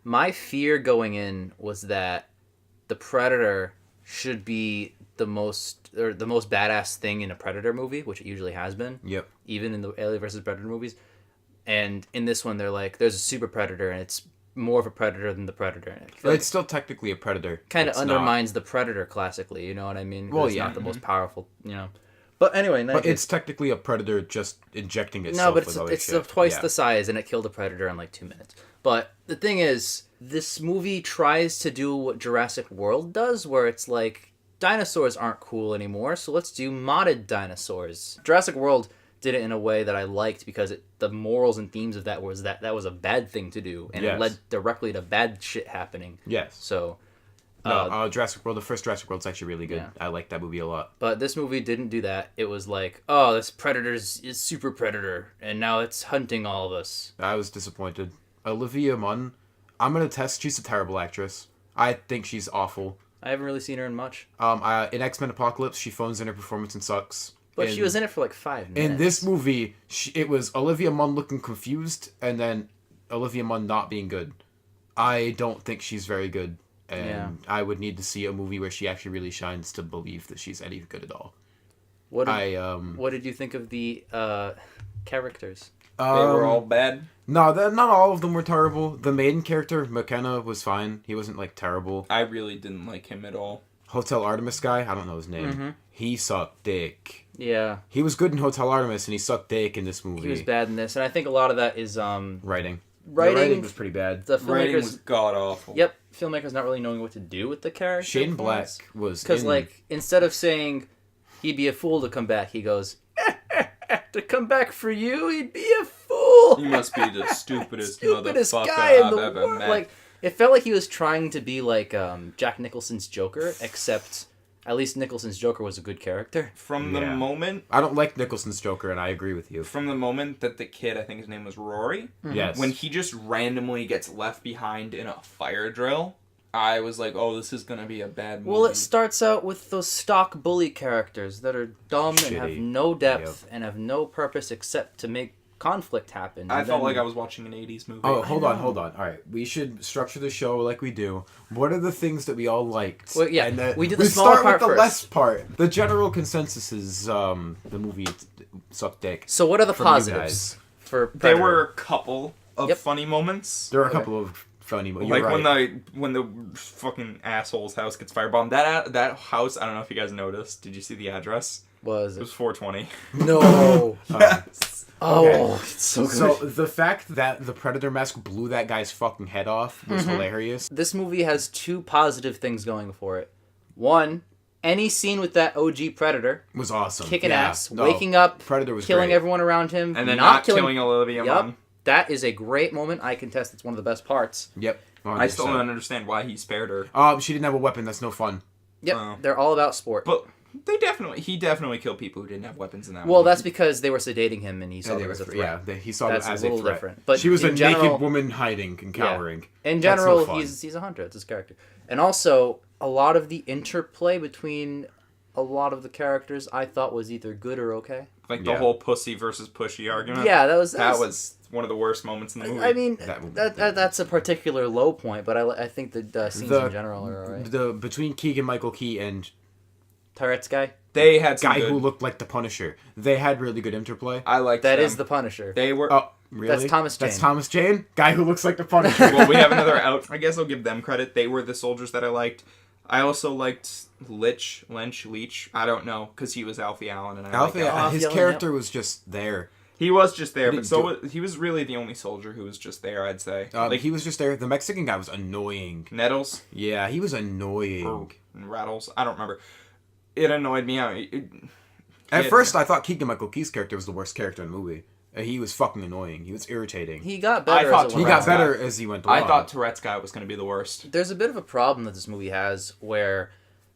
My fear going in was that the Predator should be the most badass thing in a Predator movie, which it usually has been. Yep. Even in the Alien vs. Predator movies. And in this one, they're like, there's a super Predator, and it's more of a Predator than the Predator. But it's still technically a Predator. Kind of undermines the Predator classically, you know what I mean? Well, it's yeah. not the most powerful, But anyway, but it's technically a Predator just injecting itself. No, but it's twice the size, and it killed a Predator in like 2 minutes. But the thing is, this movie tries to do what Jurassic World does, where it's like, dinosaurs aren't cool anymore, so let's do modded dinosaurs. Jurassic World did it in a way that I liked because the morals and themes of that was a bad thing to do, and it led directly to bad shit happening. Yes. So... Jurassic World, the first Jurassic World's actually really good. Yeah. I like that movie a lot. But this movie didn't do that. It was like, oh, this Predator's is super Predator, and now it's hunting all of us. I was disappointed. Olivia Munn, I'm going to test. She's a terrible actress. I think she's awful. I haven't really seen her in much. In X-Men Apocalypse, she phones in her performance and sucks. But she was in it for like 5 minutes. In this movie, it was Olivia Munn looking confused, and then Olivia Munn not being good. I don't think she's very good. And I would need to see a movie where she actually really shines to believe that she's any good at all. What did you think of the characters? They were all bad? No, not all of them were terrible. The main character, McKenna, was fine. He wasn't, terrible. I really didn't like him at all. Hotel Artemis guy, I don't know his name. Mm-hmm. He sucked dick. Yeah. He was good in Hotel Artemis, and he sucked dick in this movie. He was bad in this, and I think a lot of that is... Writing. The writing was pretty bad. The writing was god-awful. Yep. Filmmakers not really knowing what to do with the character. Shane Black was... Because, instead of saying he'd be a fool to come back, he goes, to come back for you, he'd be a fool. He must be the stupidest motherfucker guy in the I've ever world. met. It felt like he was trying to be like Jack Nicholson's Joker, except... At least Nicholson's Joker was a good character. From the moment... I don't like Nicholson's Joker, and I agree with you. From the moment that the kid, I think his name was Rory... Mm-hmm. Yes. When he just randomly gets left behind in a fire drill, I was like, oh, this is going to be a bad movie. Well, it starts out with those stock bully characters that are dumb and have no depth and have no purpose except to make conflict happen. I felt like I was watching an 80s movie. Oh, hold on. All right, we should structure the show like we do. What are the things that we all liked? Well, yeah, and we did the smaller part with the first. less part. The general consensus is the movie sucked dick. So what are the positives for Predator? There were a couple of funny moments. There were a couple of funny moments. Like when the fucking asshole's house gets firebombed. That house, I don't know if you guys noticed. Did you see the address? It was 420. No. Yes. Oh, it's so good. So the fact that the Predator mask blew that guy's fucking head off was hilarious. This movie has 2 positive things going for it. One, any scene with that OG Predator was awesome. Kicking ass, waking up, Predator was killing great. everyone around him, and then not killing Olivia Munn. That is a great moment. I contest it's one of the best parts. Yep. 100%. I still don't understand why he spared her. She didn't have a weapon. That's no fun. Yep. They're all about sport. But he definitely killed people who didn't have weapons in that Well, movie. that's because they were sedating him and he saw them as a threat. Yeah, he saw them as a little threat. Different. But she was a general, naked woman hiding and cowering. Yeah. In general, he's a hunter. It's his character. And also, a lot of the interplay between a lot of the characters I thought was either good or okay. Like the whole pussy versus pushy argument. Yeah, that was one of the worst moments in the movie. I mean, that's a particular low point, but I think the scenes in general are alright. Between Keegan-Michael Key and Tourette's guy? They had some guy who looked like the Punisher. They had really good interplay. I liked that. Them. Is the Punisher. They were... Oh, really? That's Thomas Jane. That's Thomas Jane? Guy who looks like the Punisher. Well, we have another out. I guess I'll give them credit. They were the soldiers that I liked. I also liked Leach. I don't know, because he was Alfie Allen. And his character was just there. He was just there, but he was really the only soldier who was just there, I'd say. He was just there. The Mexican guy was annoying. Nettles? Yeah, he was annoying. And Rattles? I don't remember. It annoyed me. At first, I thought Keegan-Michael Key's character was the worst character in the movie. He was fucking annoying. He was irritating. He got better. He got better as he went along. I thought Tourette's guy was going to be the worst. There's a bit of a problem that this movie has where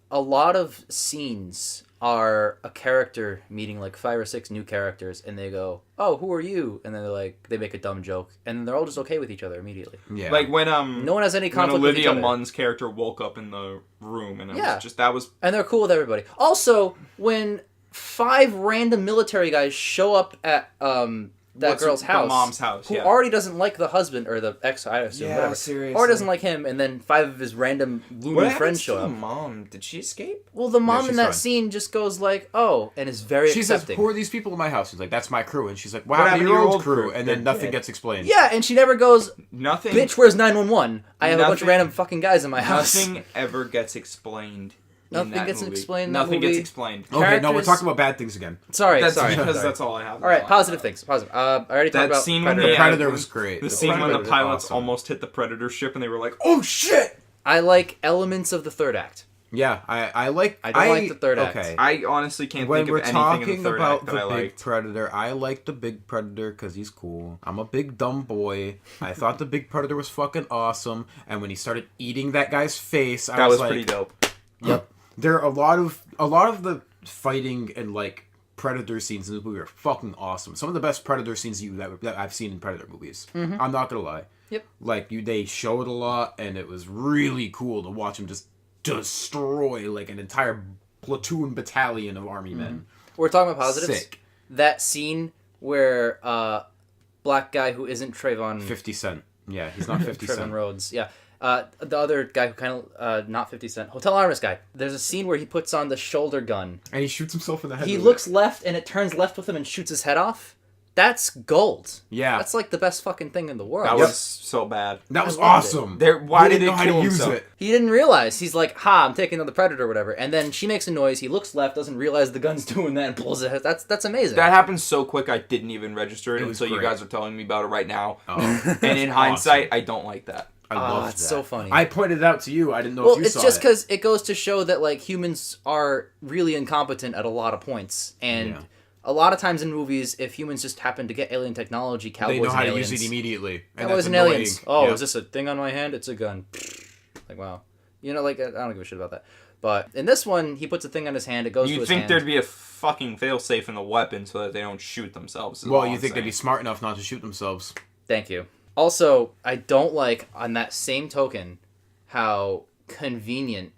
a lot of scenes are a character meeting like 5 or 6 new characters, and they go, "Oh, who are you?" And then they make a dumb joke, and they're all just okay with each other immediately. Yeah. Like when no one has any conflict with each Olivia other. Munn's character woke up in the room, and it was just that was. And they're cool with everybody. Also, when 5 random military guys show up at that girl's house. The mom's house, who yeah. already doesn't like the husband, or the ex, I assume, Yeah, whatever. seriously. Already doesn't like him, and then 5 of his random loony friends show the up. mom? Did she escape? Well, the mom she's in that fine. scene just goes like, oh, and is very She says, accepting. "Who are these people in my house?" He's like, "That's my crew." And she's like, "What What happened to your old crew?" And then They're nothing dead. gets explained. Yeah, and she never goes, Nothing. bitch, where's 911? I have a bunch of Nothing- random fucking guys in my house. Nothing ever gets explained. Nothing in that gets movie. explained in that Nothing movie. gets explained. Okay, no, we're Characters- talking about bad things again. Sorry, That's sorry. because that's all I have. All right, positive things. Positive. I already talked That about scene when Predator. The Predator was great. The The scene when the Predator was pilots awesome. almost hit the Predator ship and they were like, "Oh shit!" I like elements of the third act. Yeah, I like. I don't like the third act. Okay. I honestly can't When think we're of anything in talking the third about act that the I big liked. Predator, I like the big Predator because he's cool. I'm a big dumb boy. I thought the big Predator was fucking awesome, and when he started eating that guy's face, I That was was like, pretty dope. Yep. There are a lot of the fighting and like Predator scenes in this movie are fucking awesome. Some of the best Predator scenes that I've seen in Predator movies. I'm not gonna lie. Yep. Like they showed a lot, and it was really cool to watch him just destroy like an entire platoon battalion of army men. We're talking about positives. Sick. That scene where black guy who isn't Trayvon 50 Cent. Yeah, he's not 50 Trayvon Cent. Rhodes. Yeah. The other guy who kind of not 50 Cent, Hotel Artemis guy. There's a scene where he puts on the shoulder gun. And he shoots himself in the head. He with looks it. left and it turns left with him and shoots his head off. That's gold. Yeah. That's like the best fucking thing in the world. That was so bad. That was I loved it. awesome. Why He did didn't they know how kill to use himself? it? He didn't realize. He's like, ha, I'm taking on the Predator or whatever. And then she makes a noise. He looks left, doesn't realize the gun's doing that, and pulls it. That's amazing. That happened so quick I didn't even register it It was until you great. guys are telling me about it right now. Oh. And in hindsight, I don't like that. I love it's that. so funny. I pointed it out to you. I didn't know Well, if you it's saw just it. because it goes to show that like humans are really incompetent at a lot of points, and Yeah. a lot of times in movies, if humans just happen to get alien technology, cowboys They know and how to aliens, use it immediately. And cowboys that's and annoying. aliens. Oh, Yeah. is this a thing on my hand? It's a gun. Like wow, you know, like I don't give a shit about that. But in this one, he puts a thing on his hand. It goes to You'd his think hand. there'd be a fucking failsafe in the weapon so that they don't shoot themselves. is Well, all you I'm think they'd be saying. smart enough not to shoot themselves. Thank you. Also, I don't like, on that same token, how convenient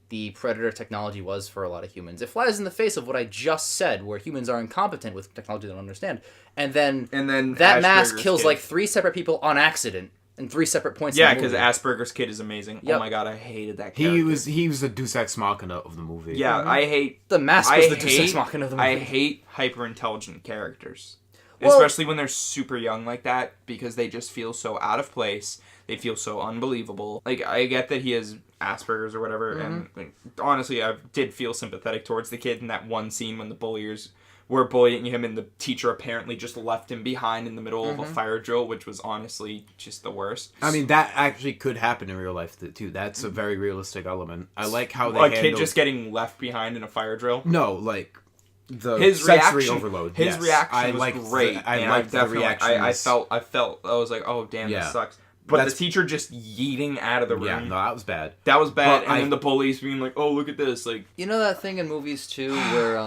the Predator technology was for a lot of humans. It flies in the face of what I just said, where humans are incompetent with technology they don't understand. And then that mask Asperger's kills kid. like 3 separate people on accident in 3 separate points Yeah, in the because movie. Asperger's kid is amazing. Yep. Oh my god, I hated that character. He was the Deus Ex Machina of the movie. Yeah, I hate... The mask I was the hate, Deus Ex Machina of the movie. I hate hyper-intelligent characters. Well- Especially when they're super young like that, because they just feel so out of place. They feel so unbelievable. Like, I get that he has Asperger's or whatever, and like, honestly, I did feel sympathetic towards the kid in that one scene when the bulliers were bullying him, and the teacher apparently just left him behind in the middle of a fire drill, which was honestly just the worst. I mean, that actually could happen in real life, too. That's a very realistic element. I like how they a handled... kid just getting left behind in a fire drill. No, like... The His sensory reaction, overload. his yes. reaction I was liked great. I and liked the definitely- reactions. I felt. I was like, oh damn, Yeah. this sucks. But That's- the teacher just yeeting out of the room. Yeah, no, that was bad. That was bad. But And then the bullies being like, oh look at this, like You know that thing in movies, too, where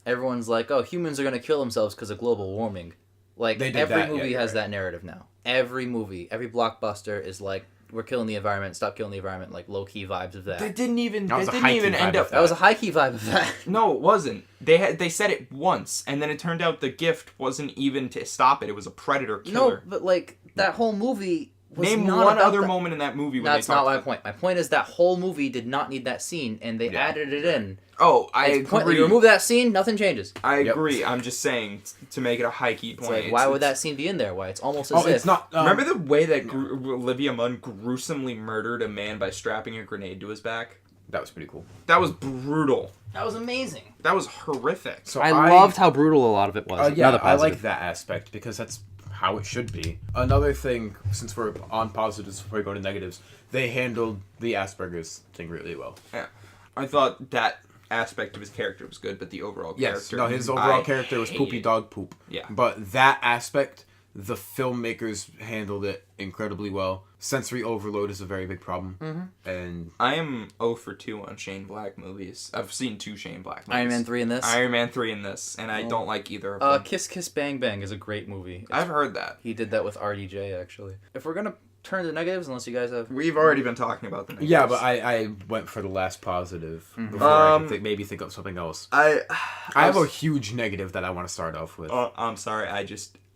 everyone's like, oh, humans are going to kill themselves because of global warming. Like, They did every that, yeah, movie you're has right. that narrative now. Every movie, every blockbuster is like, we're killing the environment, stop killing the environment, like low-key vibes of that. they didn't even. That was They a didn't high-key even vibe end of up. That was a high-key vibe of that. No, it wasn't. They said it once, and then it turned out the gift wasn't even to stop it. It was a predator No, killer. but like, that whole movie was Name not one about other that. moment in that movie when That's they not talked my about- point. My point is that whole movie did not need that scene, and they Yeah. added it in. Oh, I It's pointless. agree. You remove that scene, nothing changes. I Yep. agree. I'm just saying to make it a high key It's point. like, why would that scene be in there? Why it's almost as Oh, if it's not... Remember the way that Olivia Munn gruesomely murdered a man by strapping a grenade to his back? That was pretty cool. That was brutal. that was amazing. That was horrific. So how brutal a lot of it was. Yeah, I like that aspect because that's how it should be. Another thing, since we're on positives before we go to negatives, they handled the Asperger's thing really well. Yeah. I thought that aspect of his character was good, but the overall Yes, character... no, his overall I character was poopy hated. dog poop. Yeah. But that aspect, the filmmakers handled it incredibly well. Sensory overload is a very big problem. And I am 0 for 2 on Shane Black movies. I've seen 2 Shane Black movies. Iron Man 3 in this. Iron Man 3 in this, and I don't like either of them. Kiss Kiss Bang Bang is a great movie. I've heard that. He did that with RDJ, actually. If we're gonna turn to negatives, unless you guys have... We've already been talking about the negatives. yeah, but I went for the last positive before I could maybe think of something else. I have a huge negative that I want to start off with. Oh, I'm sorry.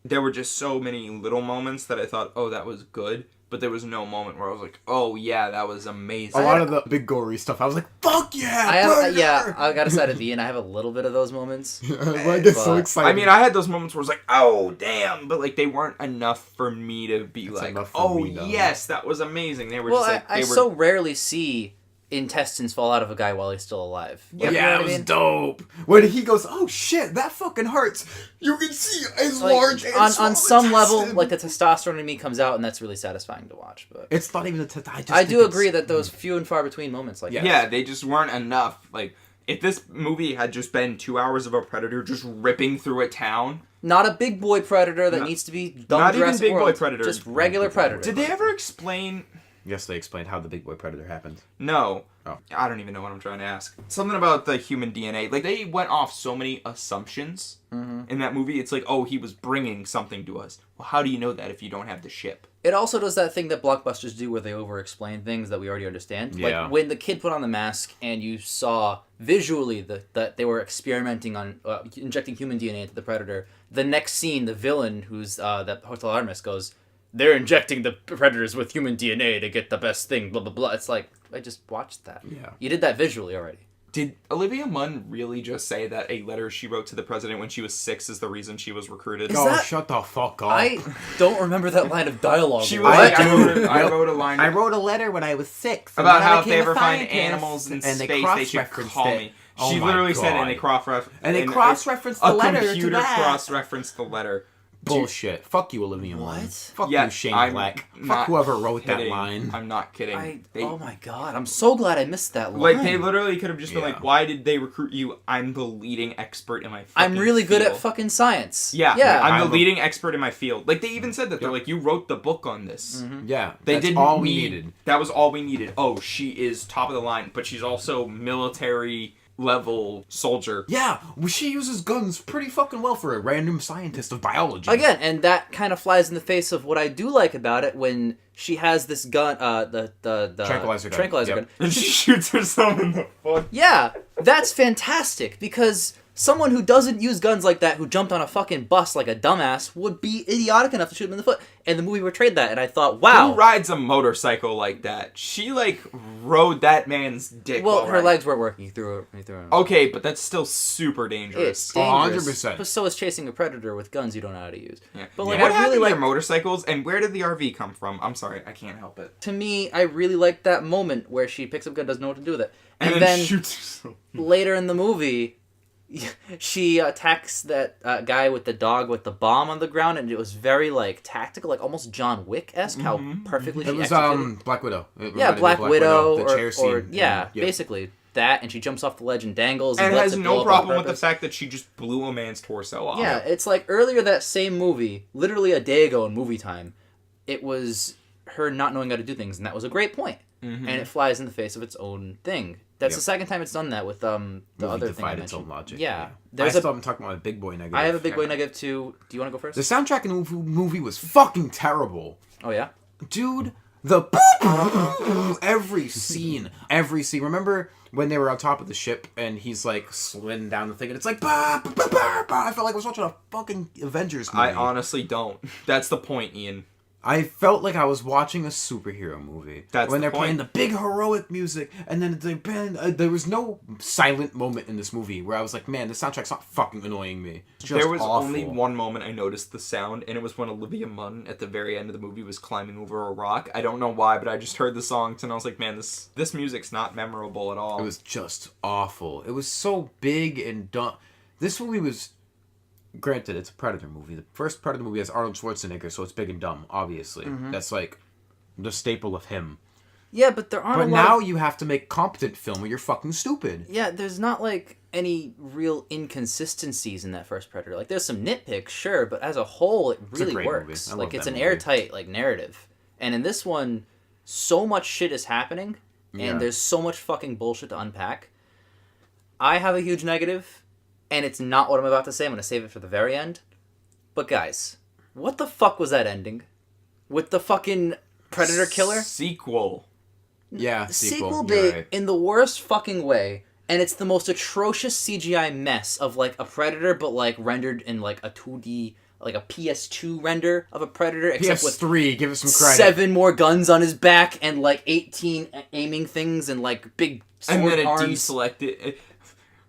there were just so many little moments that I thought, oh, that was good. But there was no moment where I was like, oh, yeah, that was amazing. A lot of the big gory stuff, I was like, fuck yeah, I gotta side at the end. I have a little bit of those moments. I get so But- excited. I mean, I had those moments where I was like, oh, damn. But, like, they weren't enough for me to be It's like, enough for oh, me, though. yes, that was amazing. They were Well, just like, I they were... so rarely see intestines fall out of a guy while he's still alive. Yeah, You know yeah, what it I was mean? dope. When he goes, oh shit, that fucking hurts. You can see as Like, large and on small some level, intestine. like the testosterone in me comes out, and that's really satisfying to watch. But It's not even I do agree that those few and far between moments like Yeah. that. Yeah, they just weren't enough. Like, if this movie had just been 2 hours of a predator just ripping through a town... Not a big boy predator that Not- needs to be dumb not even Jurassic big boy World, predator. just regular predator. Did they ever explain... Yes, they explained how the big boy predator happened. No. Oh. I don't even know what I'm trying to ask. Something about the human DNA. Like, they went off so many assumptions in that movie. It's like, oh, he was bringing something to us. Well, how do you know that if you don't have the ship? It also does that thing that blockbusters do where they over-explain things that we already understand. Yeah. Like when the kid put on the mask and you saw visually that they were experimenting on injecting human DNA into the predator. The next scene, the villain, who's that Hotel Artemis, goes, "They're injecting the predators with human DNA to get the best thing." Blah blah blah. It's like I just watched that. Yeah. You did that visually already. Did Olivia Munn really just say that a letter she wrote to the president when she was 6 is the reason she was recruited? Is Oh, that- shut the fuck up. I don't remember that line of dialogue. She was What? like, I wrote a line I wrote a letter when I was 6 and about then I how if they became a ever find scientist, animals in and space, they they should cross-referenced call it. me. Oh She my literally said, God. and they cross-referenced... And they and cross-referenced the a letter to computer that. cross-referenced the letter. Bullshit. Fuck you, Olivia Munn. What? Fuck Yeah, you, Shane I'm Black. Fuck not whoever wrote that kidding. line. I'm not kidding. Oh my god! I'm so glad I missed that line. Like, they literally could have just been Yeah. like, why did they recruit you? I'm the leading expert in my I'm fucking really good at field." fucking science. Yeah, yeah. I'm I'm the leading expert in my field. Like, they even said that. They're Yep. like, you wrote the book on this. Yeah, They that's didn't all we need- needed. That was all we needed. Oh, she is top of the line, but she's also military level soldier. Yeah, well, she uses guns pretty fucking well for a random scientist of biology. Again, and that kind of flies in the face of what I do like about it when she has this gun, the Tranquilizer gun. tranquilizer Yep. gun. And she shoots herself in the foot. Yeah, that's fantastic because someone who doesn't use guns like that, who jumped on a fucking bus like a dumbass, would be idiotic enough to shoot him in the foot. And the movie portrayed that, and I thought, wow. Who rides a motorcycle like that? She, like, rode that man's dick. Well, while her riding. legs weren't working. He threw her. Okay, but that's still super dangerous. It's dangerous. 100%. But so is chasing a predator with guns you don't know how to use. Yeah. But like, what I happened really to like. their motorcycles, and where did the RV come from? I'm sorry, I can't help it. To me, I really like that moment where she picks up a gun, doesn't know what to do with it, and, then shoots herself. later in the movie, she attacks that guy with the dog with the bomb on the ground, and it was very like tactical, like almost John Wick-esque. How perfectly It she was executed. Black Widow. It Yeah, reminded me Black of Widow, the or, chair or scene. yeah, Yeah. basically that, and she jumps off the ledge and dangles, And lets has it blow no up on problem with the purpose. fact that she just blew a man's torso off. Yeah, it's like earlier that same movie, literally a day ago in movie time, it was her not knowing how to do things, and that was a great point. And it flies in the face of its own thing. That's Yep. the second time it's done that with the Movie other thing I defied its mentioned. own logic. Yeah, I there's still am talking about a big boy negative. I have a big boy negative too. Do you want to go first? The soundtrack in the movie was fucking terrible. Oh yeah. Dude, the every scene. Remember when they were on top of the ship and he's like sliding down the thing and it's like bah, bah, bah, bah, bah. I felt like I was watching a fucking Avengers movie. I honestly don't. That's the point, Ian. I felt like I was watching a superhero movie. That's when the they're point. playing the big heroic music, and then they band. There was no silent moment in this movie where I was like, "Man, the soundtrack's not fucking annoying me." It's just There was awful. only one moment I noticed the sound, and it was when Olivia Munn at the very end of the movie was climbing over a rock. I don't know why, but I just heard the songs and I was like, man, this music's not memorable at all. It was just awful. It was so big and dumb. This movie was. Granted, it's a Predator movie. The first Predator movie has Arnold Schwarzenegger, so it's big and dumb. Obviously, that's like the staple of him. Yeah, but there aren't. But a lot now of- you have to make competent film, or you're fucking stupid. yeah, there's not like any real inconsistencies in that first Predator. Like there's some nitpicks, sure, but as a whole, it a really great movie. works. I love Like it's that an movie. airtight like narrative, and in this one, so much shit is happening, and Yeah. there's so much fucking bullshit to unpack. I have a huge negative, and it's not what I'm about to say. I'm gonna save it for the very end. But guys, what the fuck was that ending? With the fucking Predator killer? Sequel. Yeah, Sequel you're bait right. in the worst fucking way, and it's the most atrocious CGI mess of like a Predator, but like rendered in like a 2D like a PS2 render of a Predator, except with PS3, give us some credit. 7 more guns on his back and like 18 aiming things and like big sword And then it arms. deselected.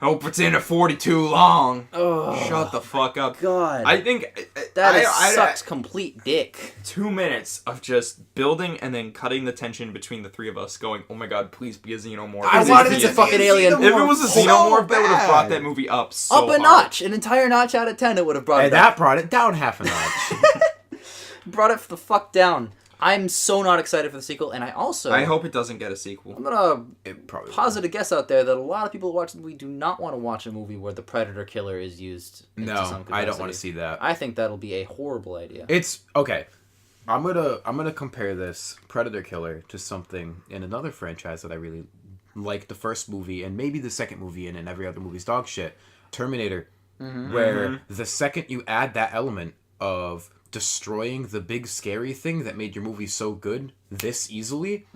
Hope it's in a 42 long. Oh, Shut the fuck up. God. I think That sucks complete dick. 2 minutes of just building and then cutting the tension between the three of us going, oh my god, please be a xenomorph. I It's wanted a it to fucking be alien. If it was a so xenomorph, that would have brought bad. that movie up so Up a hard. notch. An entire notch out of 10 it would have brought And it up. that brought it down half a notch. Brought it the fuck down. I'm so not excited for the sequel, and I hope it doesn't get a sequel. I'm gonna It probably posit a guess out there that a lot of people who watch the movie do not want to watch a movie where the Predator killer is used. into No, some I don't capacity. want to see that. I think that'll be a horrible idea. It's okay. I'm gonna compare this Predator Killer to something in another franchise that I really like. The first movie and maybe the second movie, and every other movie's dog shit. Terminator, where the second you add that element of destroying the big scary thing that made your movie so good this easily,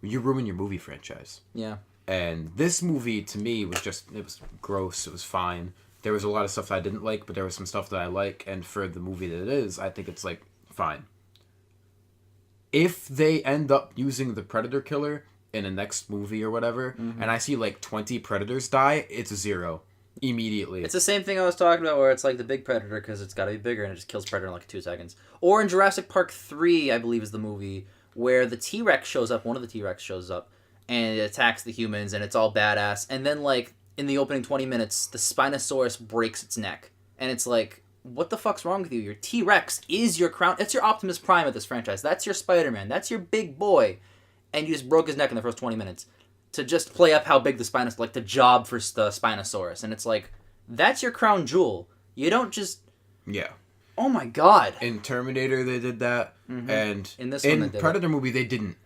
you ruin your movie franchise. Yeah. And this movie, to me, it was gross. It was fine. There was a lot of stuff that I didn't like, but there was some stuff that I like. And for the movie that it is, I think it's, like, fine. If they end up using the Predator Killer in a next movie or whatever, and I see, like, 20 Predators die, it's a 0. Immediately. It's the same thing I was talking about where it's like the big Predator because it's got to be bigger and it just kills Predator in like 2 seconds. Or in Jurassic Park 3, I believe is the movie, where the T-Rex shows up, one of the T-Rex shows up, and it attacks the humans and it's all badass. And then like in the opening 20 minutes, the Spinosaurus breaks its neck. And it's like, what the fuck's wrong with you? Your T-Rex is your crown. It's your Optimus Prime of this franchise. That's your Spider-Man. That's your big boy. And you just broke his neck in the first 20 minutes. To just play up how big the Spinosaurus, like the job for the Spinosaurus. And it's like, that's your crown jewel. You don't just, Yeah. oh my god. In Terminator, they did that. And In this one, they did Predator movie, they didn't.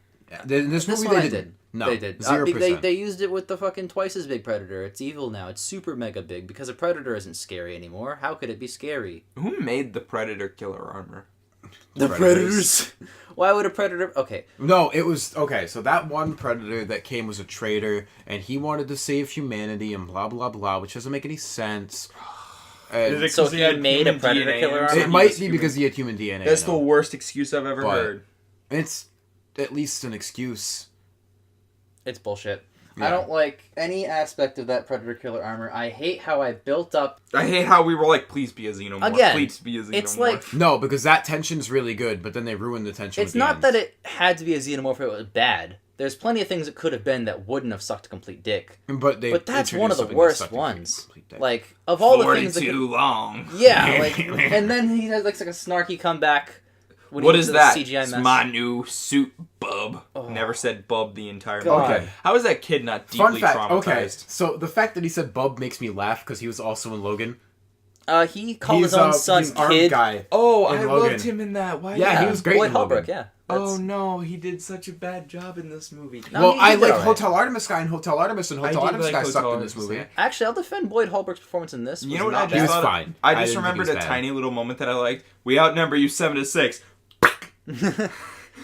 In this movie, one they I didn't. did. No, They did. 0%. They used it with the fucking twice as big Predator. It's evil now. It's super mega big because a Predator isn't scary anymore. How could it be scary? Who made the Predator killer armor? The Predators. Why would a Predator... Okay. No, it was... Okay, so that one Predator that came was a traitor, and he wanted to save humanity and blah, blah, blah, which doesn't make any sense. And So he made a Predator killer armor? it might be because he had human DNA. That's I the know. worst excuse I've ever But- heard. It's at least an excuse. It's bullshit. Yeah. I don't like any aspect of that Predator killer armor. I hate how I built up... I hate how we were like, please be a xenomorph. Again, Please be a xenomorph. it's like... No, because that tension's really good, but then they ruined the tension. It's not that it had to be a xenomorph if it was bad. There's plenty of things it could have been that wouldn't have sucked complete dick. But that's one of the introduced something that worst sucked ones. complete dick. Like, of all the things that 42 could... long. Yeah, like... And then he has like a snarky comeback. When What he is was in that? the CGI It's mess. my new suit, bub. Oh. Never said bub the entire God. movie. Okay. How is that kid not Fun deeply fact, traumatized? okay, so the fact that he said Bub makes me laugh because he was also in Logan. He called his own son he's armed Kid. guy. Oh, In I Logan. loved him in that. Why? Yeah, he was great Boyd in Logan. Holbrook, yeah. Oh That's- no, he did such a bad job in this movie. No, Well, he I did like alright. Hotel Artemis guy and Hotel Artemis, and Hotel I did Artemis like guy Hotel sucked in Artemis, this movie. yeah. Actually, I'll defend Boyd Holbrook's performance in this. You was know what I not just He was bad. thought? fine. I I just didn't think he remembered a was bad. tiny little moment that I liked. We outnumber you 7-6.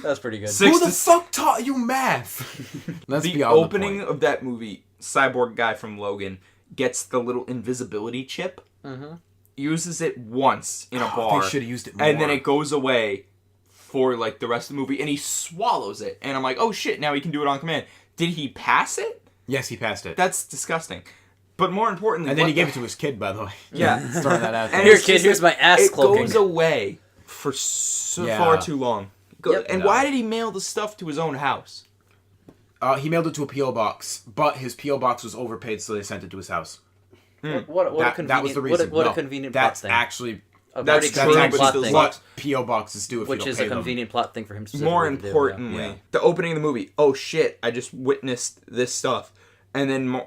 That's pretty good. Six Who to the fuck taught you math? Let's The be on opening the point. of that movie, cyborg guy from Logan gets the little invisibility chip, uses it once in a bar, They should have used it more. and then it goes away for like the rest of the movie, and he swallows it, and I'm like, oh shit, now he can do it on command. Did he pass it? Yes, he passed it. That's disgusting. But more importantly, And then what he gave the- it to his kid, by the way. Yeah. Just throwing that out And there. Here, it's kid, just here's my ass it cloaking. goes away for so Yeah. far too long. Yep. And No. why did he mail the stuff to his own house? He mailed it to a P.O. box, but his P.O. box was overpaid, so they sent it to his house. What a That, convenient, that was the reason. What a No, convenient plot that's thing. actually A that's pretty true, convenient but plot still thing. sucks. what P.O. boxes do if Which you don't is pay a them. convenient plot thing for him to More specifically do, yeah. importantly, Yeah. the opening of the movie. Oh shit! I just witnessed this stuff, and then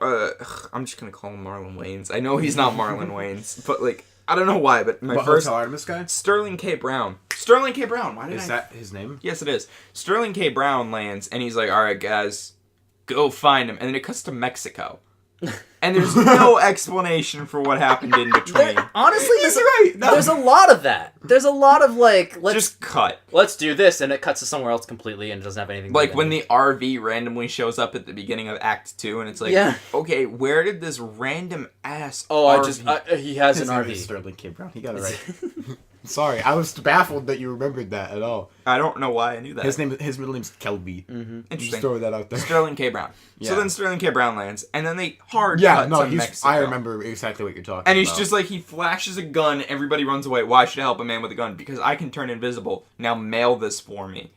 I'm just gonna call him Marlon Wayans. I know he's not Marlon Wayans, but like I don't know why. But my What, first Hotel Artemis guy? Sterling K. Brown. Sterling K. Brown. Why did Is I? that his name? Yes, it is. Sterling K. Brown lands, and he's like, "All right, guys, go find him." And then it cuts to Mexico, and there's no explanation for what happened in between. Honestly, He's right. No. there's a lot of that. There's a lot of like, Just cut. let's do this, and it cuts to somewhere else completely, and it doesn't have anything. to do Like with when it. the RV randomly shows up at the beginning of Act 2, and it's like, Yeah. okay, where did this random ass oh, RV... he has His an name RV. is Sterling K. Brown. He got it right. Sorry, I was baffled that you remembered that at all. I don't know why I knew that. His middle name's Kelby. Interesting. Just throw that out there. Sterling K. Brown. So Yeah. then Sterling K. Brown lands, and then they cut to Mexico. I remember exactly what you're talking about. And he's just like, he flashes a gun, everybody runs away. Why should I help a man with a gun? Because I can turn invisible. Now mail this for me.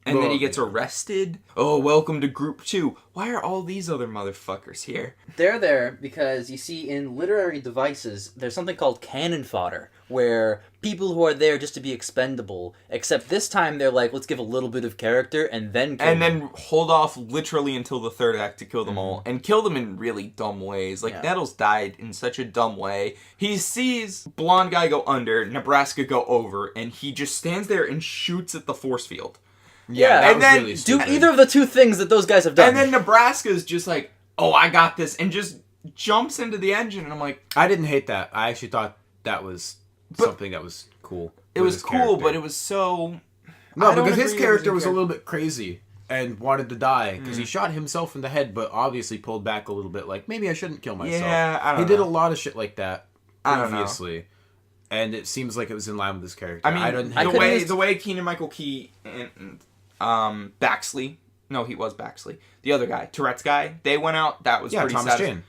And then he gets arrested. Oh, welcome to Group 2. Why are all these other motherfuckers here? They're there because, you see, in literary devices, there's something called cannon fodder, where people who are there just to be expendable, except this time they're like, let's give a little bit of character and then kill them. Then hold off literally until the third act to kill them all. And kill them in really dumb ways. Like, Nettles died in such a dumb way. He sees blonde guy go under, Nebraska go over, and he just stands there and shoots at the force field. Yeah, and then really do stupid. either of the two things that those guys have done. And then Nebraska's just like, oh, I got this, and just jumps into the engine, and I'm like... I didn't hate that. I actually thought that was something that was cool. It was cool, but it was so... No, because his character was a little bit crazy and wanted to die, because he shot himself in the head, but obviously pulled back a little bit, like, maybe I shouldn't kill myself. Yeah, I don't know. He did a lot of shit like that previously. And it seems like it was in line with his character. I mean, the way Keegan-Michael Key and Baxley, no, he was Baxley, the other guy, Tourette's guy, they went out, that was pretty Thomas Jane.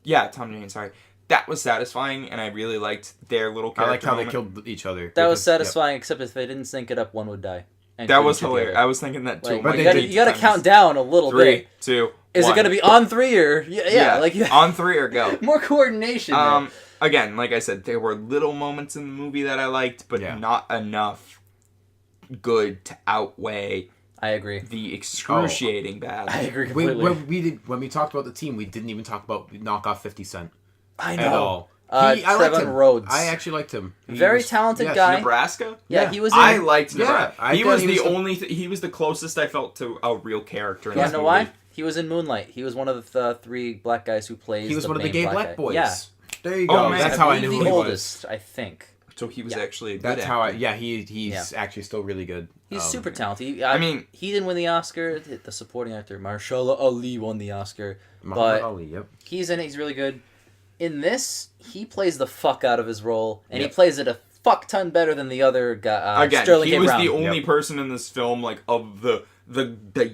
Yeah, Tom Jane, sorry. That was satisfying, and I really liked their little character I liked how moment. they killed each other. That was satisfying, except if they didn't sync it up, one would die. That was hilarious. I was thinking that too. Like, But you gotta count down a little 3, bit. 2, Is 1. it gonna be on 3 or... Yeah, like... on 3 or go. More coordination. there. Again, like I said, there were little moments in the movie that I liked, but not enough good to outweigh... I agree. The excruciating bad. I agree completely. When we talked about the team, we didn't even talk about knockoff 50 Cent. I know. At all. I liked him. Rhodes. I actually liked him. Very talented guy. Nebraska? Yeah, he was in... I liked Nebraska. He was the only... he was the closest I felt to a real character in You this know movie. why? He was in Moonlight. He was one of the 3 black guys who plays... He was one of the gay black boys. Yeah. There you go. Man, That's how I knew the who he oldest, was. I think. So he was actually a good That's actor. how I... Yeah, he's actually still really good. He's super talented. I mean... He didn't win the Oscar. The supporting actor, Mahershala Ali, won the Oscar. Muhammad Ali, yep. He's in it. He's really good. In this, he plays the fuck out of his role, and he plays it a fuck ton better than the other guy, Again, Sterling he K. was Brown. the only person in this film, like, of the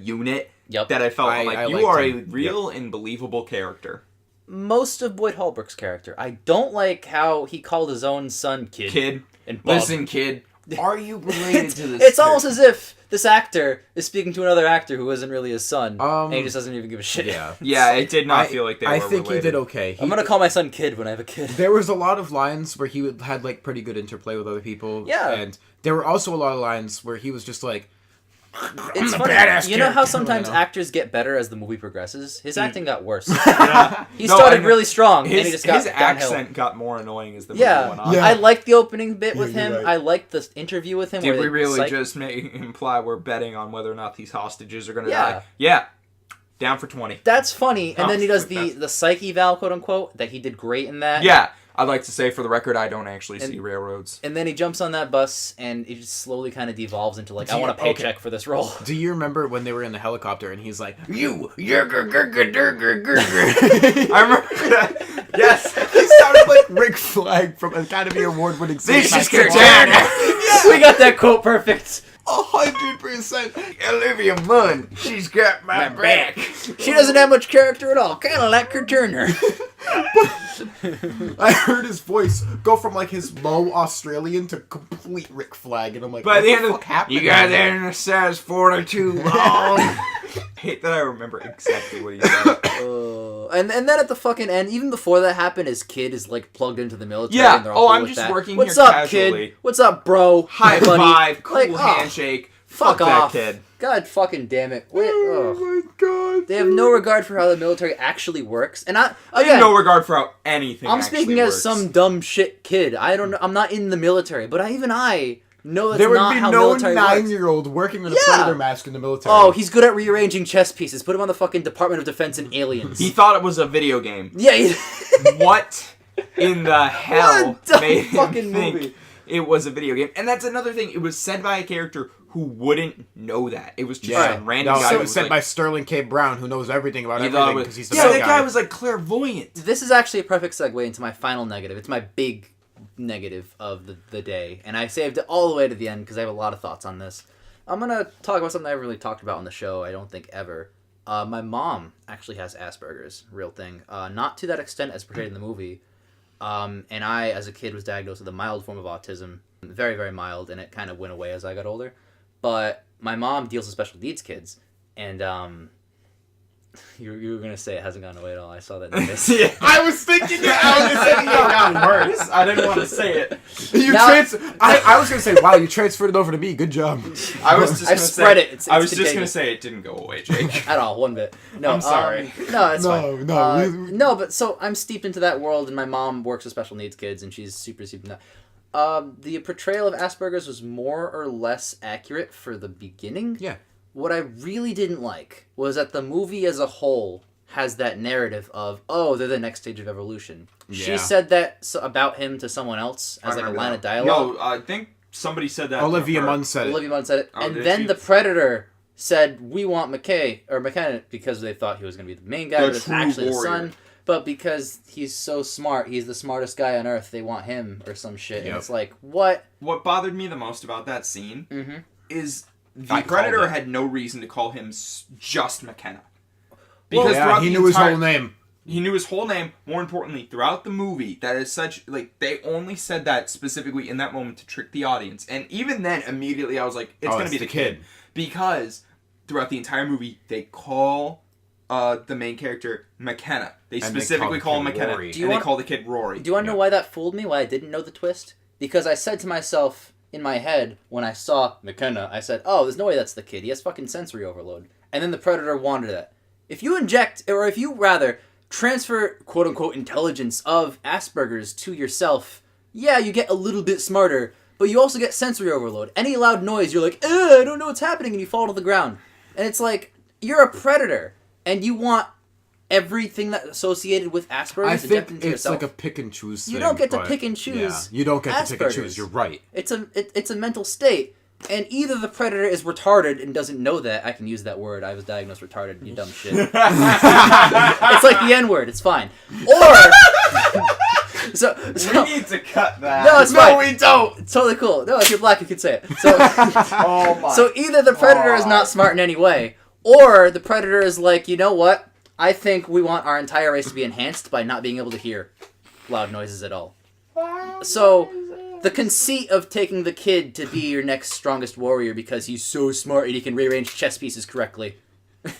unit Yep. that I felt I you are liked a real and believable character. Most of Boyd Holbrook's character. I don't like how he called his own son Kid. And Bub. Listen, kid, are you related to this? It's almost as if this actor is speaking to another actor who isn't really his son, and he just doesn't even give a shit. Yeah, it did not feel like they were I think related. he did okay. I'm gonna call my son Kid when I have a kid. There was a lot of lines where he had like pretty good interplay with other people. Yeah. And there were also a lot of lines where he was just like, It's I'm a funny. badass You know how character, sometimes you know? actors get better as the movie progresses? His acting got worse. He No, started I know. really strong, and he His just got downhill. accent got more annoying as the movie went on. Yeah. I liked the opening bit with you're him. right. I liked the interview with him. Did where we they really just imply we're betting on whether or not these hostages are going to Yeah. die? Yeah. Down for 20. That's funny. And Oh, then he does that's- the psych eval, quote unquote, that he did great in that. Yeah. I'd like to say, for the record, I don't actually see railroads. And then he jumps on that bus, and it just slowly kind of devolves into like, I you- want a paycheck for this role. do you remember when they were in the helicopter and he's like, you, yerger, gerger, derger, gerger. I remember that. Yes. He sounded like Rick Flag from Academy Award winning This is Katana. Katana. We got that quote perfect. 100%. Olivia Munn. She's got my back. She doesn't have much character at all. Kind of like her Turner. I heard his voice go from like his low Australian to complete Rick Flag, and I'm like, By what the the end of fuck happened? you got that in a size 42 long. Hate that I remember exactly what he said. And then at the fucking end, even before that happened, his kid is like plugged into the military. Yeah. And they're all Oh, cool I'm with just that. working What's here up, casually. kid? What's up, bro? High Hey, buddy. five, cool Like, oh, handshake. Fuck that off, kid. God fucking damn it. Wait, Oh ugh. my god. They have no regard for how the military actually works. And I have again, no regard for how anything I'm actually speaking works. as some dumb shit kid. I don't know. I'm not in the military, but even I know that's There would not be how no military works. 9-year-old working with a Yeah. predator mask in the military. Oh, he's good at rearranging chess pieces. Put him on the fucking Department of Defense and Aliens. He thought it was a video game. Yeah. What in the hell What a dumb made him fucking think movie. it was a video game? And that's another thing. It was said by a character who wouldn't know that. It was just some random no, guy. it who was said like, by Sterling K. Brown, who knows everything about he thought everything it was- because he's the yeah, bad that guy was like clairvoyant. This is actually a perfect segue into my final negative. It's my big negative of the day, and I saved it all the way to the end because I have a lot of thoughts on this. I'm gonna talk about something I haven't really talked about on the show, I don't think ever. My mom actually has Asperger's, real thing. Not to that extent as portrayed in the movie. And I, as a kid, was diagnosed with a mild form of autism. Very, very mild, and it kind of went away as I got older. But my mom deals with special needs kids, and you were going to say it hasn't gone away at all. I saw that in the face. Yeah. I was thinking it. I was just thinking it got worse. I didn't want to say it. I was going to say, wow, you transferred it over to me. Good job. I was just I've spread it. It's I was just going to contagious. say it didn't go away, Jake. At all, one bit. No, I'm sorry. No, it's fine. No. No, but so I'm steeped into that world, and my mom works with special needs kids, and she's super steeped in that. The portrayal of Asperger's was more or less accurate for the beginning. Yeah. What I really didn't like was that the movie as a whole has that narrative of, oh, they're the next stage of evolution. Yeah. She said that about him to someone else as like a line of dialogue. No, I think somebody said that. Olivia to her. Munn said it. Olivia Munn said it. Oh, And did then she? the Predator said, we want McKenna because they thought he was going to be the main guy, The but it's true actually the warrior. son. But because he's so smart, he's the smartest guy on Earth, they want him or some shit. And Yep. it's like, what? What bothered me the most about that scene Mm-hmm. is the I called Predator it. had no reason to call him just McKenna. Well, Yeah, throughout he the knew his entire- whole name. He knew his whole name. More importantly, throughout the movie, that is such like they only said that specifically in that moment to trick the audience. And even then, immediately I was like, "It's gonna be the kid," because throughout the entire movie they call the main character McKenna. They And they specifically call call him the kid McKenna, Rory. and Do you they want- call the kid Rory. Do you want to know why that fooled me? Why I didn't know the twist? Because I said to myself in my head when I saw McKenna, I said, "Oh, there's no way that's the kid. He has fucking sensory overload." And then the Predator wanted that. If you inject, or if you rather transfer quote unquote intelligence of Asperger's to yourself, yeah, you get a little bit smarter, but you also get sensory overload. Any loud noise, you're like, I don't know what's happening, and you fall to the ground. And it's like, you're a predator, and you want everything that's associated with Asperger's I injected think into it's yourself. like a pick and choose thing. You don't get to but pick and choose Yeah, you don't get to pick and Asperger's. choose. You're right. It's a mental state, and either the predator is retarded and doesn't know that. I can use that word. I was diagnosed retarded. You dumb shit. It's like the N word. It's fine. Or so we need to cut that. no, it's fine. we don't. It's totally cool. No, if you're black, you can say it. So Oh my. so either the predator is not smart in any way, or the predator is like, you know what? I think we want our entire race to be enhanced by not being able to hear loud noises at all. So the conceit of taking the kid to be your next strongest warrior because he's so smart and he can rearrange chess pieces correctly.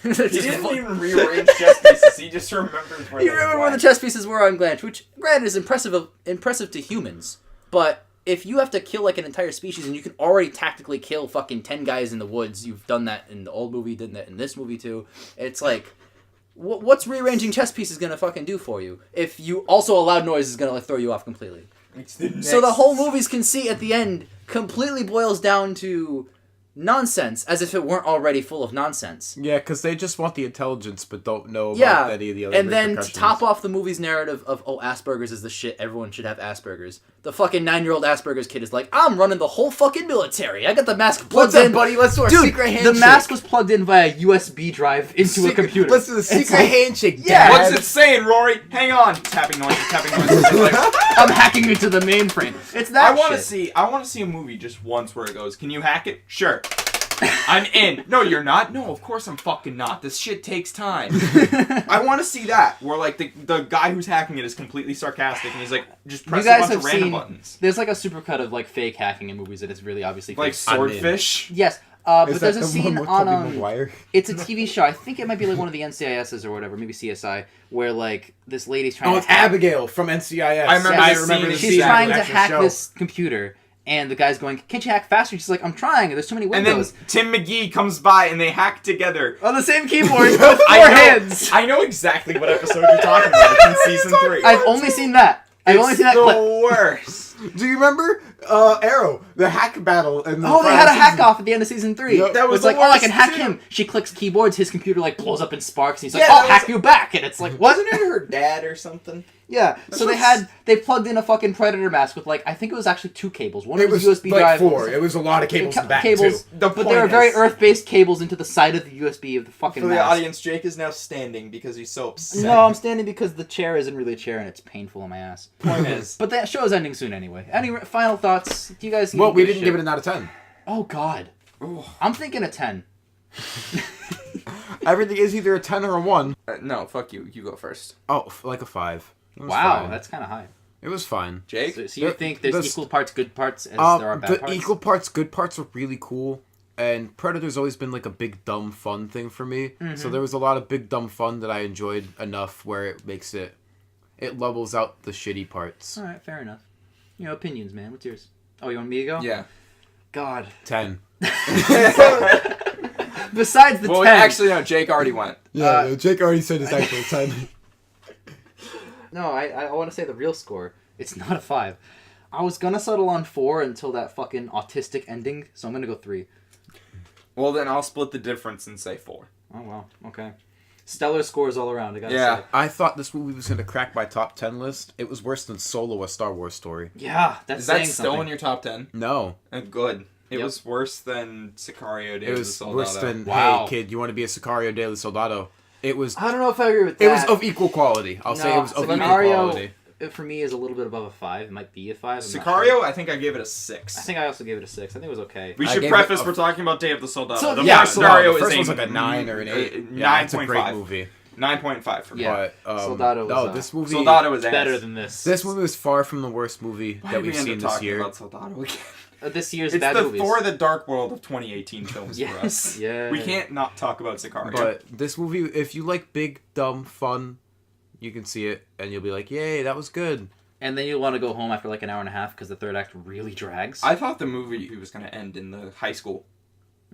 He didn't even rearrange chess pieces. He just remembers where You they remember where the went. chess pieces were on Blanche, which, granted, is impressive to humans. But if you have to kill, like, an entire species and you can already tactically kill fucking 10 guys in the woods, you've done that in the old movie, did that in this movie, too. It's like, what's rearranging chess pieces gonna fucking do for you? If you also a loud noise is gonna, like, throw you off completely. So the whole movie's conceit at the end completely boils down to nonsense, as if it weren't already full of nonsense. Yeah, because they just want the intelligence, but don't know about Yeah, any of the other and then to repercussions. top off the movie's narrative of, oh, Asperger's is the shit, everyone should have Asperger's, the fucking 9-year-old Asperger's kid is like, I'm running the whole fucking military. I got the mask plugged What's up, in. buddy? Let's do a Dude, secret handshake. the mask was plugged in via USB drive into a computer. Let's do the It's secret like, handshake, Yeah. Dad. What's it saying, Rory? Hang on. Tapping noises. Tapping noises. Like, I'm hacking into the mainframe. It's that I want to shit. see. I want to see a movie just once where it goes. Can you hack it? Sure. I'm in. No, you're not. No, of course I'm fucking not. This shit takes time. I want to see that where like the guy who's hacking it is completely sarcastic and he's like just You pressing guys a bunch have of random seen, buttons. there's like a supercut of like fake hacking in movies that is really obviously Like fake. Swordfish. Yes, but Is there's that a the scene one with on Tobey Maguire? it's a TV show. I think it might be like one of the NCISs or whatever, maybe CSI, where like this lady's trying Oh, to it's hack. Abigail from NCIS. I remember Yes, this scene in she's the trying to actual hack show. this computer, and the guy's going, "Can't you hack faster?" She's like, "I'm trying. There's too many And then windows." Tim McGee comes by and they hack together. On the same keyboard with four I know, hands. I know exactly what episode you're talking about. It's in season 3. I've only seen that. I've only seen that the clip. worst. Do you remember Arrow, the hack battle? In the Oh, they final had a hack season? off at the end of season 3. Yep. That was It's like, the oh, I can worst, hack too. him. She clicks keyboards, his computer like blows up in sparks, and he's like, Yeah, I'll that was- hack you back. And it's like, what? Wasn't it her dad or something? Yeah, so they plugged in a fucking Predator mask with, like, I think it was actually 2 cables. One It was was USB like drive. 4. It was a lot of cables in the back, cables, too. but they were very Earth-based cables into the side of the USB of the fucking For the mask. audience, Jake is now standing because he's so upset. No, I'm standing because the chair isn't really a chair and it's painful on my ass. Point is, But that show is ending soon anyway. Any final thoughts? Do you guys? Well, we didn't give it an out of 10. Oh God, I'm thinking a 10. Everything is either a 10 or a 1. no, fuck you. You go first. Oh, like a 5. It was Wow, fine. that's kind of high. It was fine. Jake? So you think there's the- equal parts good parts as there are bad the parts? equal parts, good parts are really cool. And Predator's always been like a big dumb fun thing for me. So there was a lot of big dumb fun that I enjoyed enough where it makes it levels out the shitty parts. All right, fair enough. You know, opinions, man. What's yours? Oh, you want me to go? Yeah. God. 10. Besides the 10. Well, actually, no. Jake already went. Yeah, Jake already said his actual 10. No, I want to say the real score. It's not a 5. I was gonna settle on 4 until that fucking autistic ending, so I'm gonna go 3. Well, then I'll split the difference and say 4. Oh well, okay. Stellar scores all around. I gotta Yeah. say. I thought this movie was going to crack my top 10 list. It was worse than Solo, A Star Wars Story. Yeah, that's Is that saying still something. in your top 10? No. Good. It Yep. was worse than Sicario Day It of the was Soldado. worse than, Wow. hey, kid, you want to be a Sicario de Soldado? It was... I don't know if I agree with that. It was of equal quality. I'll say it was of equal quality. It, for me, is a little bit above a 5. It might be a 5. I'm not Sicario, sure. I think I gave it a 6. I think I also gave it a 6. I think it was okay. We I should gave preface it a- we're talking about Day of the Soldado. So- the yeah, first so scenario the first is one's like a 9 or an 8. Yeah, it's a great 9.5. movie. 9.5 for me. Yeah. But, Soldado was, this movie... Soldado was better ass. than this. This movie was far from the worst movie Why that did we we've end seen up this talking year. about Soldado again? This year's It's bad the movies. Thor: The Dark World of 2018 films for us. Yes. Yeah. We can't not talk about Sicario. But this movie, if you like big, dumb fun, you can see it, and you'll be like, yay, that was good. And then you'll want to go home after like an hour and a half because the third act really drags. I thought the movie was going to end in the high school.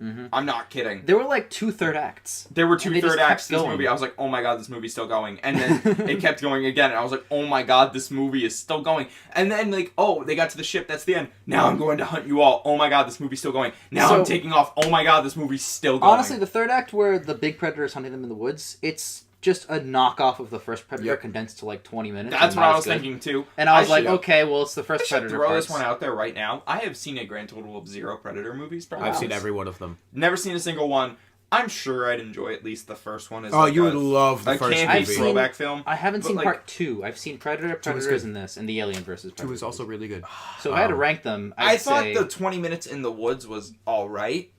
Mm-hmm. I'm not kidding. There were like 2 third acts. There were And 2 they just third acts kept to this going. movie. I was like, oh my god, this movie's still going. And then it kept going again. And I was like, oh my god, this movie is still going. And then, like, oh, they got to the ship. That's the end. Now I'm going to hunt you all. Oh my god, this movie's still going. Now So- I'm taking off. Oh my god, this movie's still going. Honestly, the third act where the big predator is hunting them in the woods, it's just a knockoff of the first Predator Yep. condensed to like 20 minutes. that's and what not I as was good. thinking too. And I was like, should- okay, well, it's the I first should Predator throw parts. this one out there right now. I have seen a grand total of 0 Predator movies. Probably. I've seen every one of them. Never seen a single one. I'm sure I'd enjoy at least the first one. As Oh, like you a- would love the a first campy I've movie. seen- throwback film. I haven't But, seen like, part 2. I've seen Predator, Predators, good. and this, and the Alien versus Predator. 2 is also really good. So if I had to rank them, I I'd thought say... the 20 minutes in the woods was all right,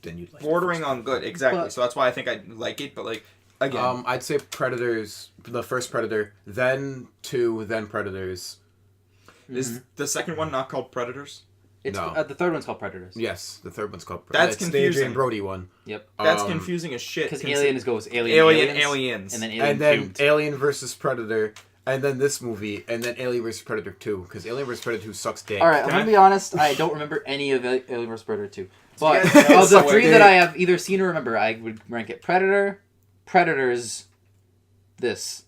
Then you'd like bordering on good. Exactly. But- So that's why I think I like it. But like again, I'd say Predators, the first Predator, then 2, then Predators. is the second one not called Predators? It's, No. the third one's called Predators. Yes, the third one's called That's It's the confusing. Adrian Brody one. Yep. That's Um, confusing as shit. Because consi- Alien goes Alien, Aliens. and then Alien And then Cubed. Alien versus Predator, and then this movie, and then Alien versus Predator 2, because Alien versus Predator 2 sucks dick. All right, I'm Can gonna I- be honest. I don't remember any of Alien vs Predator 2. But you guys know of the so 3 weird. that I have either seen or remember, I would rank it Predator, Predators, this.